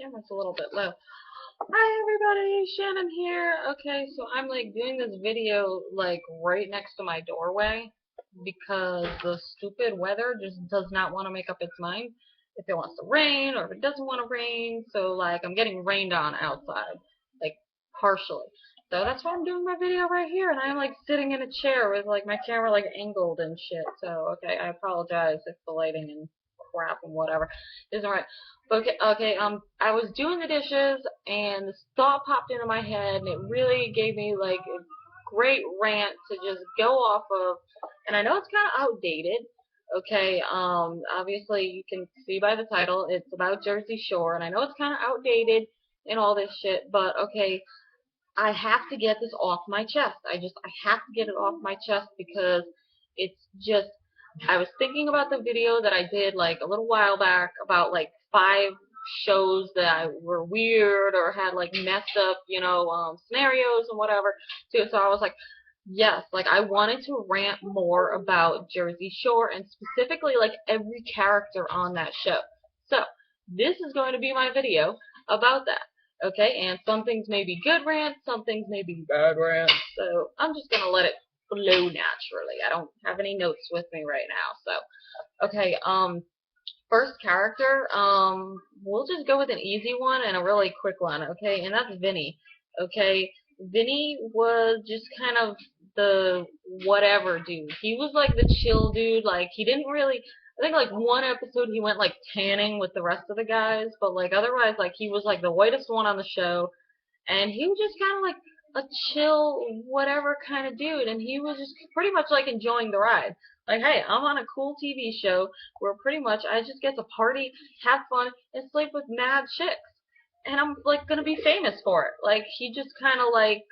camera's a little bit low. Hi everybody, Shannon here. Okay, so I'm like doing this video like right next to my doorway because the stupid weather just does not want to make up its mind if it wants to rain or if it doesn't want to rain. So like I'm getting rained on outside, like partially. So that's why I'm doing my video right here, and I'm like sitting in a chair with like my camera like angled and shit. So okay, I apologize if the lighting and crap and whatever isn't right. Okay, I was doing the dishes and this thought popped into my head and it really gave me like a great rant to just go off of, and I know it's kind of outdated. Okay, obviously you can see by the title it's about Jersey Shore, and I know it's kind of outdated and all this shit, but okay, I have to get this off my chest. I have to get it off my chest because it's just, I was thinking about the video that I did like a little while back about like 5 shows that were weird or had like messed up, scenarios and whatever too. So I was like, yes, like I wanted to rant more about Jersey Shore and specifically like every character on that show. So this is going to be my video about that. Okay, and some things may be good rants, some things may be bad rants, so I'm just going to let it flow naturally. I don't have any notes with me right now, so, okay, first character, we'll just go with an easy one and a really quick one, okay, and that's Vinny, okay. Vinny was just kind of the whatever dude. He was like the chill dude, like he didn't really, I think like one episode he went like tanning with the rest of the guys, but like otherwise like he was like the whitest one on the show, and he was just kind of like a chill whatever kind of dude, and he was just pretty much like enjoying the ride. Like, hey, I'm on a cool TV show where pretty much I just get to party, have fun, and sleep with mad chicks, and I'm like gonna be famous for it. Like he just kind of like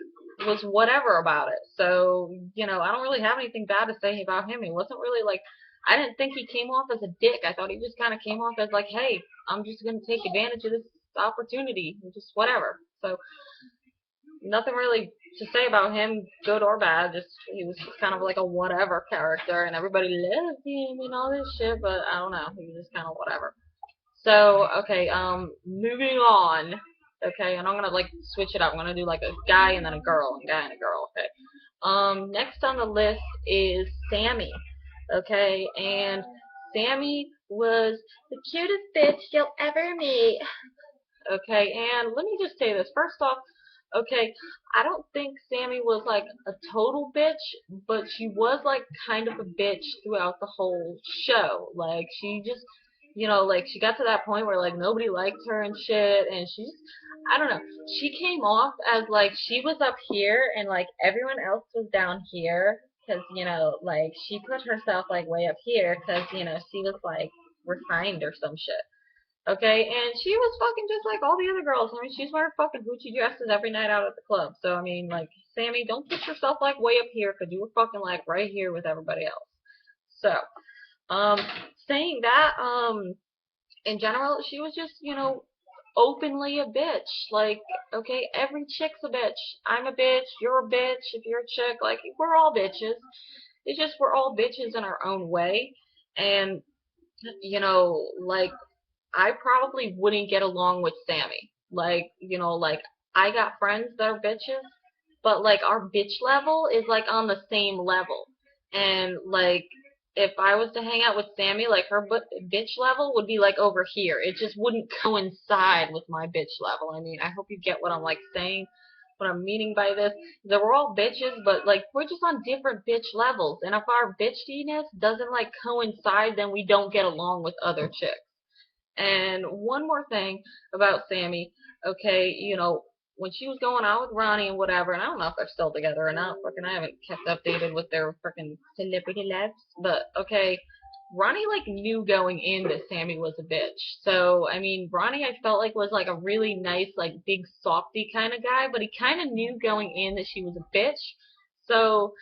was whatever about it. So I don't really have anything bad to say about him. He wasn't really like, I didn't think he came off as a dick. I thought he just kind of came off as like, hey, I'm just gonna take advantage of this opportunity, and just whatever. So nothing really to say about him, good or bad. Just he was just kind of like a whatever character, and everybody loved him and all this shit. But I don't know, he was just kind of whatever. So, okay, moving on. Okay, and I'm gonna like switch it up. I'm gonna do like a guy and then a girl, and guy and a girl, okay. Next on the list is Sammy. Okay, and Sammy was the cutest bitch you'll ever meet. Okay, and let me just say this. First off, okay, I don't think Sammy was like a total bitch, but she was like kind of a bitch throughout the whole show. Like she just, like she got to that point where like nobody liked her and shit, and she just, I don't know. She came off as like she was up here and like everyone else was down here because like she put herself like way up here because she was like refined or some shit. Okay, and she was fucking just like all the other girls. I mean, she's wearing fucking Gucci dresses every night out at the club. So, I mean, like, Sammy, don't put yourself, like, way up here, because you were fucking, like, right here with everybody else. So, saying that, in general, she was just, openly a bitch. Like, okay, every chick's a bitch. I'm a bitch, you're a bitch, if you're a chick, like, we're all bitches. It's just we're all bitches in our own way. And, like, I probably wouldn't get along with Sammy. Like, like I got friends that are bitches, but like our bitch level is like on the same level. And like if I was to hang out with Sammy, like her bitch level would be like over here. It just wouldn't coincide with my bitch level. I mean, I hope you get what I'm like saying. What I'm meaning by this is that we're all bitches, but like we're just on different bitch levels. And if our bitchiness doesn't like coincide, then we don't get along with other chicks. And one more thing about Sammy, okay, when she was going out with Ronnie and whatever, and I don't know if they're still together or not, fucking I haven't kept updated with their freaking celebrity lives, but okay, Ronnie like knew going in that Sammy was a bitch. So, I mean, Ronnie I felt like was like a really nice, like big softy kind of guy, but he kind of knew going in that she was a bitch. So,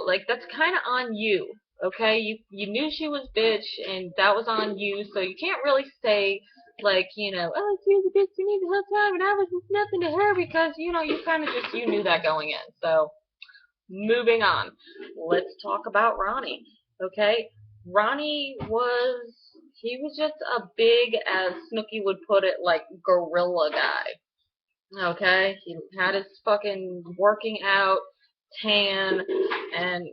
like that's kind of on you. Okay, you knew she was bitch, and that was on you. So you can't really say like oh she was a bitch to me the whole time, and I was nothing to her because you kind of just you knew that going in. So moving on, let's talk about Ronnie. Okay, Ronnie was He was just a big, as Snooki would put it, like, gorilla guy. Okay, he had his fucking working out, tan, and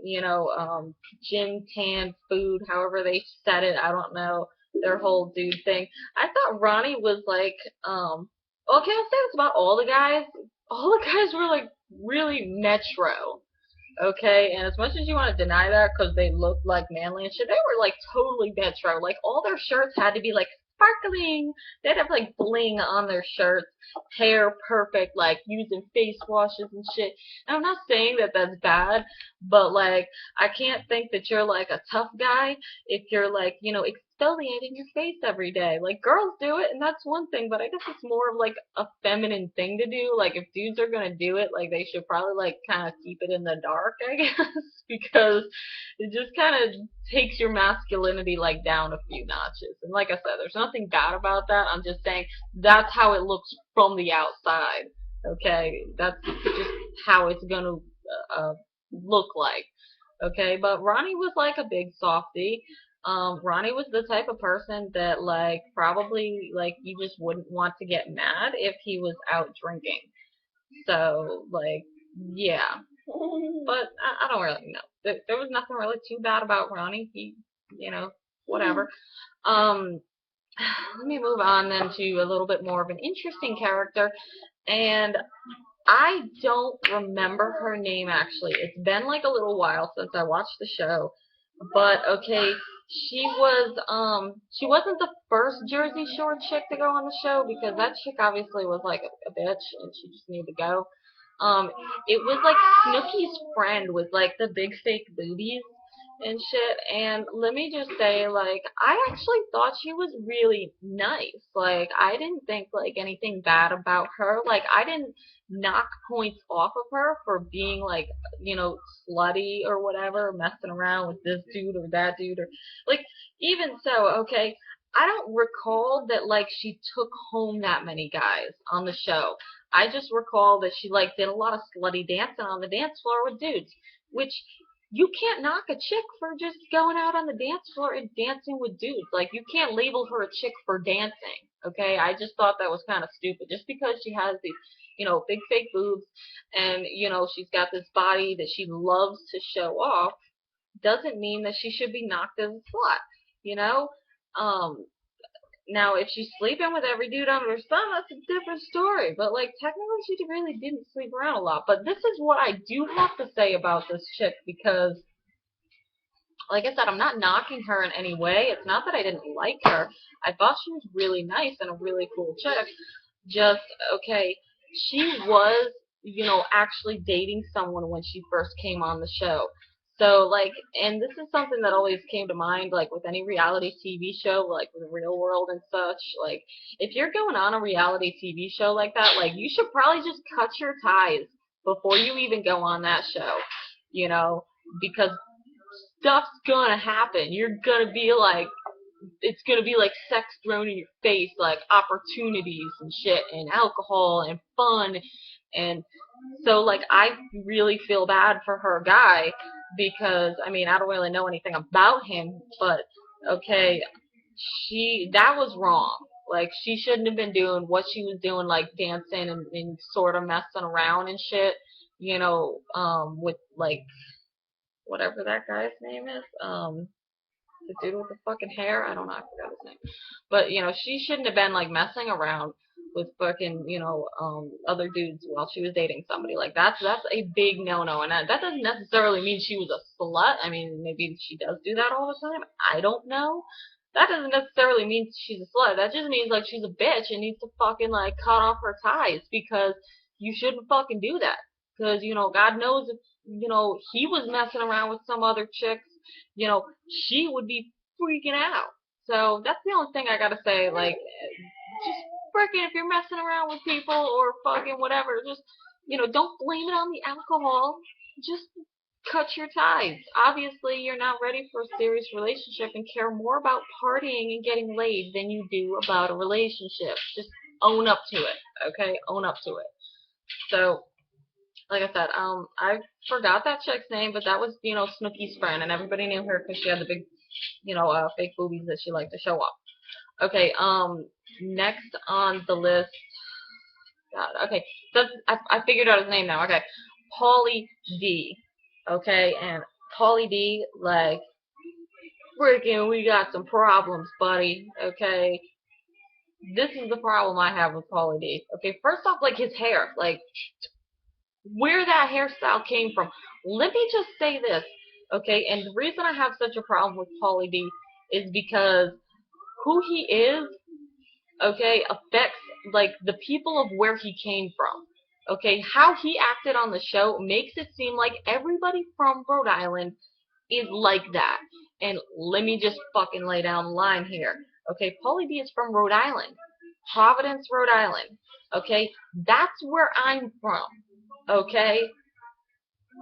gym tan food, however they said it. I don't know their whole dude thing. I thought Ronnie was like, okay, I'll say this about all the guys. All the guys were like really metro. Okay, and as much as you want to deny that because they looked like manly and shit, they were like totally metro. Like all their shirts had to be like sparkling. They'd have like bling on their shirts, hair perfect, like using face washes and shit. And I'm not saying that that's bad, but like I can't think that you're like a tough guy if you're like exfoliating your face every day. Like girls do it, and that's one thing, but I guess it's more of like a feminine thing to do. Like if dudes are gonna do it, like they should probably like kind of keep it in the dark, I guess, because it just kind of takes your masculinity like down a few notches. And like I said, there's nothing bad about that. I'm just saying that's how it looks from the outside. Okay, that's just how it's gonna look like. Okay, but Ronnie was like a big softie. Ronnie was the type of person that like probably like you just wouldn't want to get mad if he was out drinking. So like yeah, but I don't really know. There was nothing really too bad about Ronnie. He, whatever. Um, let me move on then to a little bit more of an interesting character, and I don't remember her name actually. It's been like a little while since I watched the show. But okay, she wasn't the first Jersey Shore chick to go on the show because that chick obviously was like a bitch and she just needed to go. Um, it was like Snooki's friend with like the big fake boobies and shit. And let me just say, like, I actually thought she was really nice. Like, I didn't think like anything bad about her. Like, I didn't knock points off of her for being like, slutty or whatever, messing around with this dude or that dude or like even so, okay, I don't recall that like she took home that many guys on the show. I just recall that she like did a lot of slutty dancing on the dance floor with dudes, which you can't knock a chick for just going out on the dance floor and dancing with dudes. Like you can't label her a chick for dancing. Okay, I just thought that was kind of stupid. Just because she has these, big fake boobs and she's got this body that she loves to show off doesn't mean that she should be knocked as a slut. You know, um, now, if she's sleeping with every dude under her sun, that's a different story. But, like, technically she really didn't sleep around a lot. But this is what I do have to say about this chick because, like I said, I'm not knocking her in any way. It's not that I didn't like her. I thought she was really nice and a really cool chick. Just, okay, she was, actually dating someone when she first came on the show. So, like, and this is something that always came to mind, like, with any reality TV show, like, the real world and such. Like, if you're going on a reality TV show like that, like, you should probably just cut your ties before you even go on that show, because stuff's gonna happen. You're gonna be like, it's gonna be like sex thrown in your face, like opportunities and shit, and alcohol and fun, and so like I really feel bad for her guy because I mean I don't really know anything about him, but okay, that was wrong. Like she shouldn't have been doing what she was doing, like dancing and sort of messing around and shit, with like whatever that guy's name is. The dude with the fucking hair. I don't know. I forgot his name. But she shouldn't have been like messing around with fucking other dudes while she was dating somebody. Like that's a big no-no, and that doesn't necessarily mean she was a slut. I mean, maybe she does do that all the time. I don't know. That doesn't necessarily mean she's a slut. That just means like she's a bitch and needs to fucking like cut off her ties because you shouldn't fucking do that. Because God knows if he was messing around with some other chicks, she would be freaking out. So that's the only thing I gotta say. Like, just freaking if you're messing around with people or fucking whatever, just don't blame it on the alcohol. Just cut your ties. Obviously, you're not ready for a serious relationship and care more about partying and getting laid than you do about a relationship. Just own up to it, okay? Own up to it. So, like I said, I forgot that chick's name, but that was, Snooki's friend, and everybody knew her because she had the big fake boobies that she liked to show off. Okay, next on the list, God, okay, I figured out his name now. Okay, Pauly D. Okay, and Pauly D, like, freaking, we got some problems, buddy. Okay, this is the problem I have with Pauly D. Okay, first off, like his hair, like where that hairstyle came from. Let me just say this, okay, and the reason I have such a problem with Pauly D is because who he is, okay, affects like the people of where he came from. Okay, how he acted on the show makes it seem like everybody from Rhode Island is like that. And let me just fucking lay down the line here. Okay, Pauly D is from Rhode Island. Providence, Rhode Island. Okay, that's where I'm from. Okay,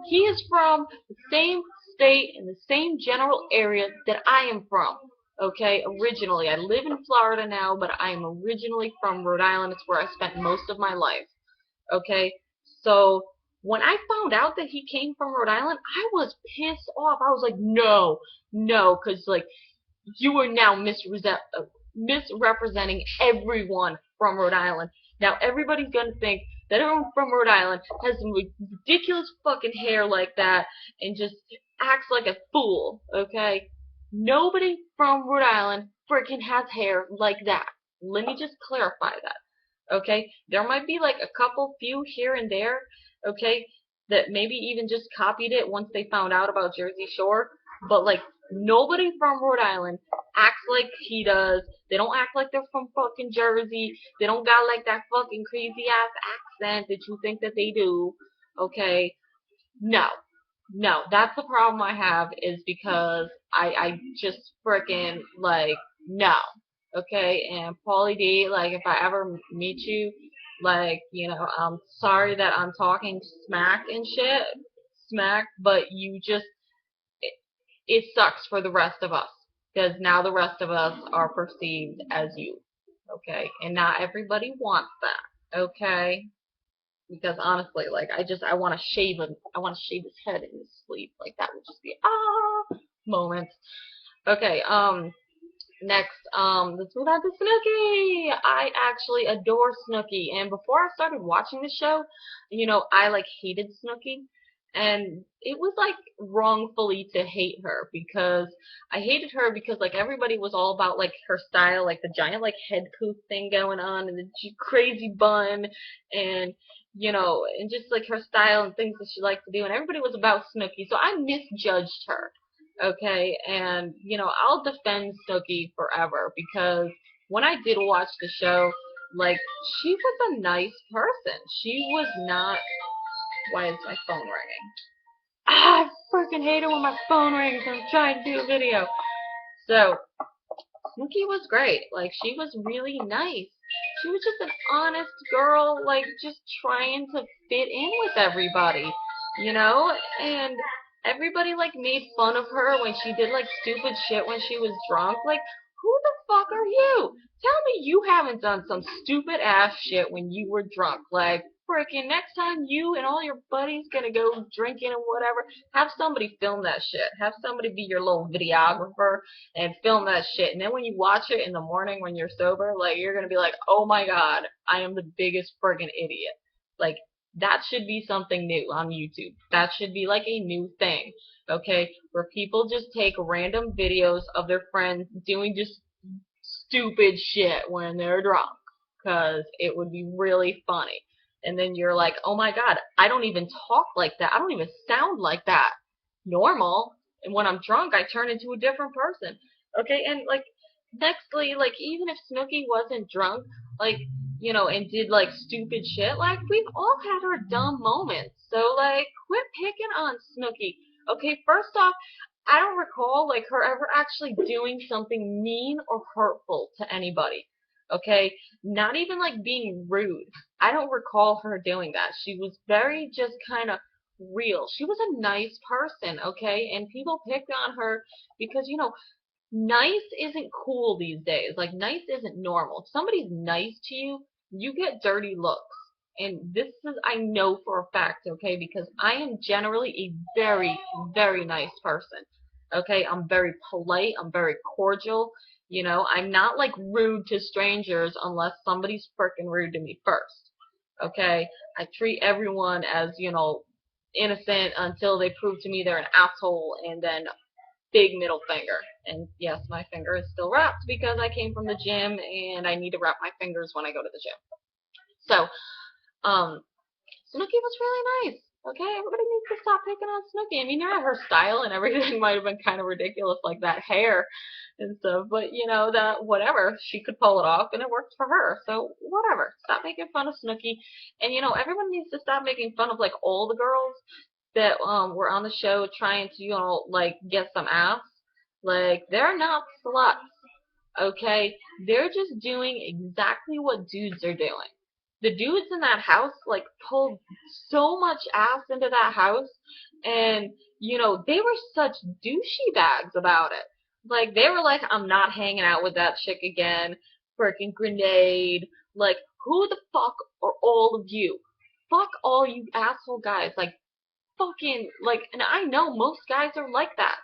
he is from the same state and the same general area that I am from. Okay, originally. I live in Florida now, but I am originally from Rhode Island. It's where I spent most of my life. Okay, so when I found out that he came from Rhode Island, I was pissed off. I was like, no, no, because, like, you are now misrepresenting everyone from Rhode Island. Now everybody's gonna think that everyone from Rhode Island has some ridiculous fucking hair like that and just acts like a fool, okay? Nobody from Rhode Island freaking has hair like that. Let me just clarify that, okay? There might be like a couple few here and there, okay, that maybe even just copied it once they found out about Jersey Shore, but like nobody from Rhode Island acts like he does. They don't act like they're from fucking Jersey. They don't got like that fucking crazy ass accent that you think that they do. Okay? No. No. That's the problem I have is because I just freaking like no. Okay? And Pauly D, like if I ever meet you, like, I'm sorry that I'm talking smack and shit. Smack, but you just it sucks for the rest of us because now the rest of us are perceived as you, okay? And not everybody wants that, okay? Because honestly, like I want to shave him. I want to shave his head in his sleep. Like that would just be moment. Okay, next, let's move on to Snooki. I actually adore Snooki, and before I started watching the show, I like hated Snooki, and it was like wrongfully to hate her because I hated her because like everybody was all about like her style, like the giant like head poof thing going on, and the crazy bun, and and just like her style and things that she liked to do, and everybody was about Snooki, so I misjudged her. Okay, and I'll defend Snooki forever because when I did watch the show, like she was a nice person. She was not. Why is my phone ringing? I freaking hate it when my phone rings. I'm trying to do a video. So Snooki was great. Like she was really nice. She was just an honest girl, like just trying to fit in with everybody, and everybody like made fun of her when she did like stupid shit when she was drunk. Like, who the fuck are you? Tell me you haven't done some stupid ass shit when you were drunk. Like, freaking next time you and all your buddies gonna go drinking and whatever, have somebody film that shit. Have somebody be your little videographer and film that shit. And then when you watch it in the morning when you're sober, like you're gonna be like, oh my god, I am the biggest friggin' idiot. Like that should be something new on YouTube. That should be like a new thing, okay? Where people just take random videos of their friends doing just stupid shit when they're drunk, because it would be really funny. And then you're like, oh my god, I don't even talk like that. I don't even sound like that normal. And when I'm drunk, I turn into a different person. Okay, and like, nextly, like, even if Snooki wasn't drunk, like, and did like stupid shit, like, we've all had our dumb moments. So, like, quit picking on Snooki. Okay, first off, I don't recall, like, her ever actually doing something mean or hurtful to anybody. Okay? Not even, like, being rude. I don't recall her doing that. She was very just kind of real. She was a nice person, okay? And people picked on her because, nice isn't cool these days. Like, nice isn't normal. If somebody's nice to you, you get dirty looks. And this is, I know for a fact, okay? Because I am generally a very, very nice person. Okay, I'm very polite, I'm very cordial, you know, I'm not like rude to strangers unless somebody's freaking rude to me first. Okay, I treat everyone as, you know, innocent until they prove to me they're an asshole, and then big middle finger. And yes, my finger is still wrapped because I came from the gym and I need to wrap my fingers when I go to the gym. So, Snooki was really nice. Okay, everybody needs to stop picking on Snooki. I mean, yeah, her style and everything might have been kind of ridiculous, like that hair and stuff, but you know, that whatever, she could pull it off and it worked for her. So whatever. Stop making fun of Snooki. And you know, everyone needs to stop making fun of like all the girls that were on the show trying to, you know, like get some ass. Like, they're not sluts. Okay? They're just doing exactly what dudes are doing. The dudes in that house, like, pulled so much ass into that house, and, you know, they were such douchey bags about it. Like, they were like, I'm not hanging out with that chick again. Freaking grenade. Like, who the fuck are all of you? Fuck all you asshole guys. Like, fucking, like, and I know most guys are like that,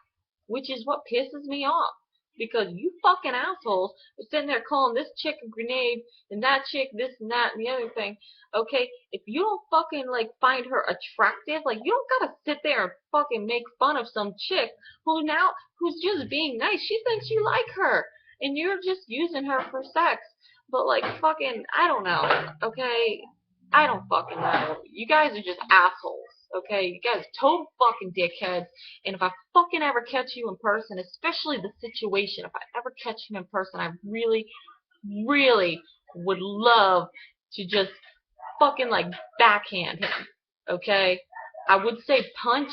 which is what pisses me off. Because you fucking assholes are sitting there calling this chick a grenade and that chick this and that and the other thing. Okay, if you don't fucking like find her attractive, like you don't gotta sit there and fucking make fun of some chick who's just being nice. She thinks you like her and you're just using her for sex. But like fucking, I don't know. Okay, I don't fucking know. You guys are just assholes. Okay, you guys are total fucking dickheads. And if I fucking ever catch you in person, especially the situation, if I ever catch you in person, I really, really would love to just fucking like backhand him. Okay? I would say punch,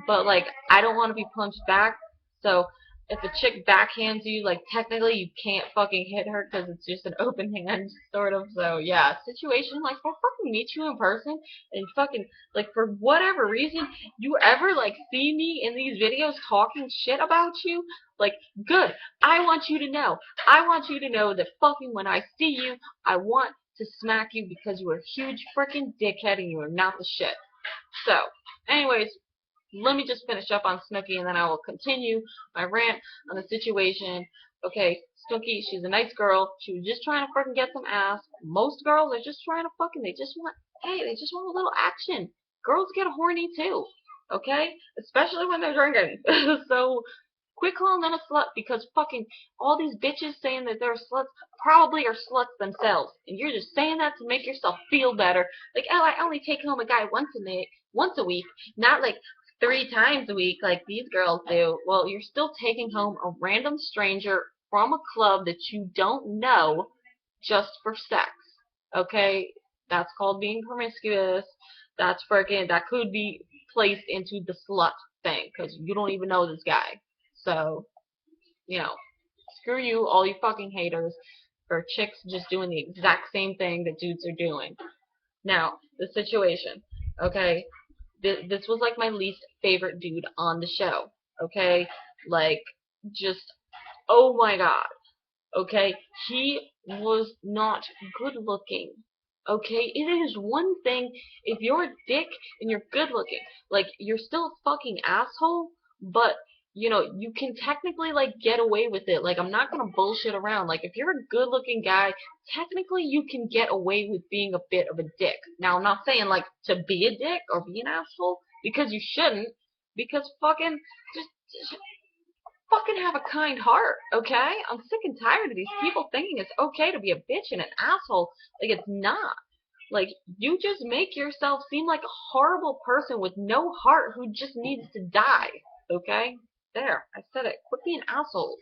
but like I don't want to be punched back. So if a chick backhands you, like technically you can't fucking hit her because it's just an open hand, sort of. So yeah, situation like if I fucking meet you in person and fucking like for whatever reason you ever like see me in these videos talking shit about you, like good. I want you to know. I want you to know that fucking when I see you, I want to smack you because you are a huge freaking dickhead and you are not the shit. So, anyways, let me just finish up on Snooki and then I will continue my rant on the situation. Okay, Snooki, she's a nice girl. She was just trying to freaking get some ass. Most girls are just trying to fucking, they just want a little action. Girls get horny too. Okay? Especially when they're drinking. So, quit calling them a slut because fucking all these bitches saying that they're sluts probably are sluts themselves. And you're just saying that to make yourself feel better. Like, oh, I only take home a guy once a week, not like 3 times a week like these girls do. Well, you're still taking home a random stranger from a club that you don't know just for sex. Okay? That's called being promiscuous. That could be placed into the slut thing because you don't even know this guy. So, you know, screw you, all you fucking haters, for chicks just doing the exact same thing that dudes are doing. Now, the situation, okay? This was like my least favorite dude on the show, okay? Like, just, oh my god, okay? He was not good looking, okay? It is one thing if you're a dick and you're good looking. Like, you're still a fucking asshole, but you know, you can technically, like, get away with it. Like, I'm not gonna bullshit around. Like, if you're a good-looking guy, technically you can get away with being a bit of a dick. Now, I'm not saying, like, to be a dick or be an asshole, because you shouldn't, because fucking, just fucking have a kind heart, okay? I'm sick and tired of these people thinking it's okay to be a bitch and an asshole. Like, it's not. Like, you just make yourself seem like a horrible person with no heart who just needs to die, okay? There, I said it. Quit being assholes.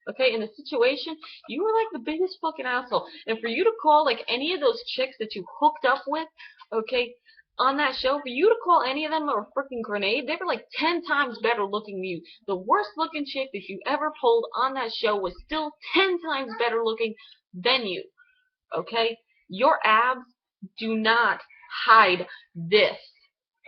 Okay, in the situation, you were like the biggest fucking asshole. And for you to call like any of those chicks that you hooked up with, okay, on that show, for you to call any of them a freaking grenade, they were like 10 times better looking than you. The worst looking chick that you ever pulled on that show was still 10 times better looking than you. Okay? Your abs do not hide this.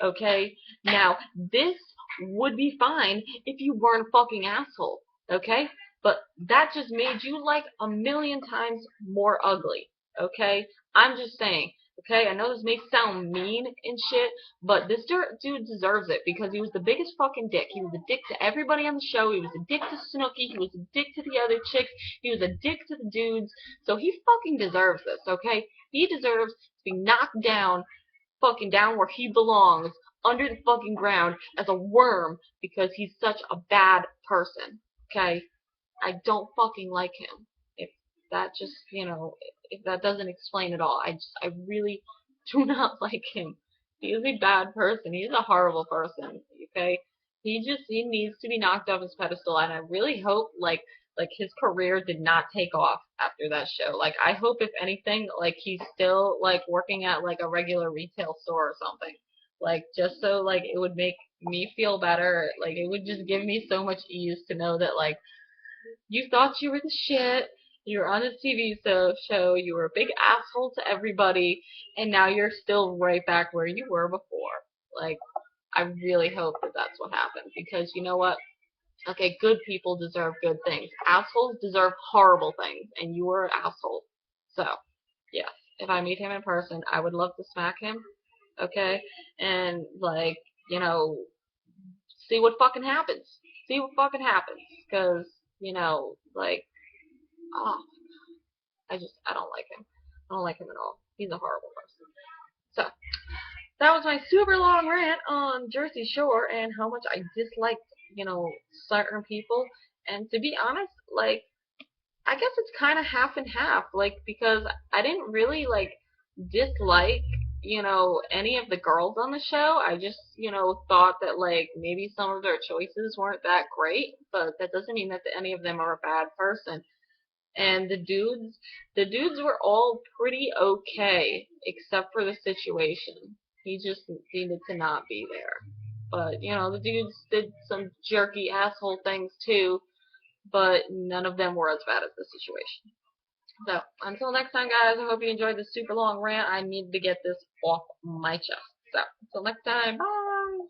Okay? Now, this would be fine if you weren't a fucking asshole, okay? But that just made you like a million times more ugly, okay? I'm just saying, Okay, I know this may sound mean and shit, but this dude deserves it because he was the biggest fucking dick. He was a dick to everybody on the show. He was a dick to Snooki. He was a dick to the other chicks. He was a dick to the dudes. So he fucking deserves this, okay? He deserves to be knocked down, fucking down where he belongs, under the fucking ground as a worm because he's such a bad person, okay? I don't fucking like him. If that just, if that doesn't explain it all, I really do not like him. He is a bad person. He's a horrible person. Okay, he needs to be knocked off his pedestal, and I really hope like his career did not take off after that show. Like I hope if anything, like he's still like working at like a regular retail store or something. Like just so like it would make me feel better. Like it would just give me so much ease to know that like you thought you were the shit. You were on a TV show. You were a big asshole to everybody, and now you're still right back where you were before. Like, I really hope that that's what happened because you know what? Okay, good people deserve good things. Assholes deserve horrible things, and you were an asshole. So, yes, if I meet him in person, I would love to smack him. Okay, and like, you know, see what fucking happens. See what fucking happens, because like, oh, I don't like him. I don't like him at all. He's a horrible person. So, that was my super long rant on Jersey Shore and how much I disliked, certain people. And to be honest, like, I guess it's kind of half and half, like, because I didn't really, like, dislike, any of the girls on the show. I just, thought that, like, maybe some of their choices weren't that great, but that doesn't mean that any of them are a bad person. And the dudes were all pretty okay, except for the situation. He just needed to not be there. But, the dudes did some jerky asshole things too, but none of them were as bad as the situation. So, until next time, guys, I hope you enjoyed this super long rant. I need to get this off my chest. So, until next time, bye!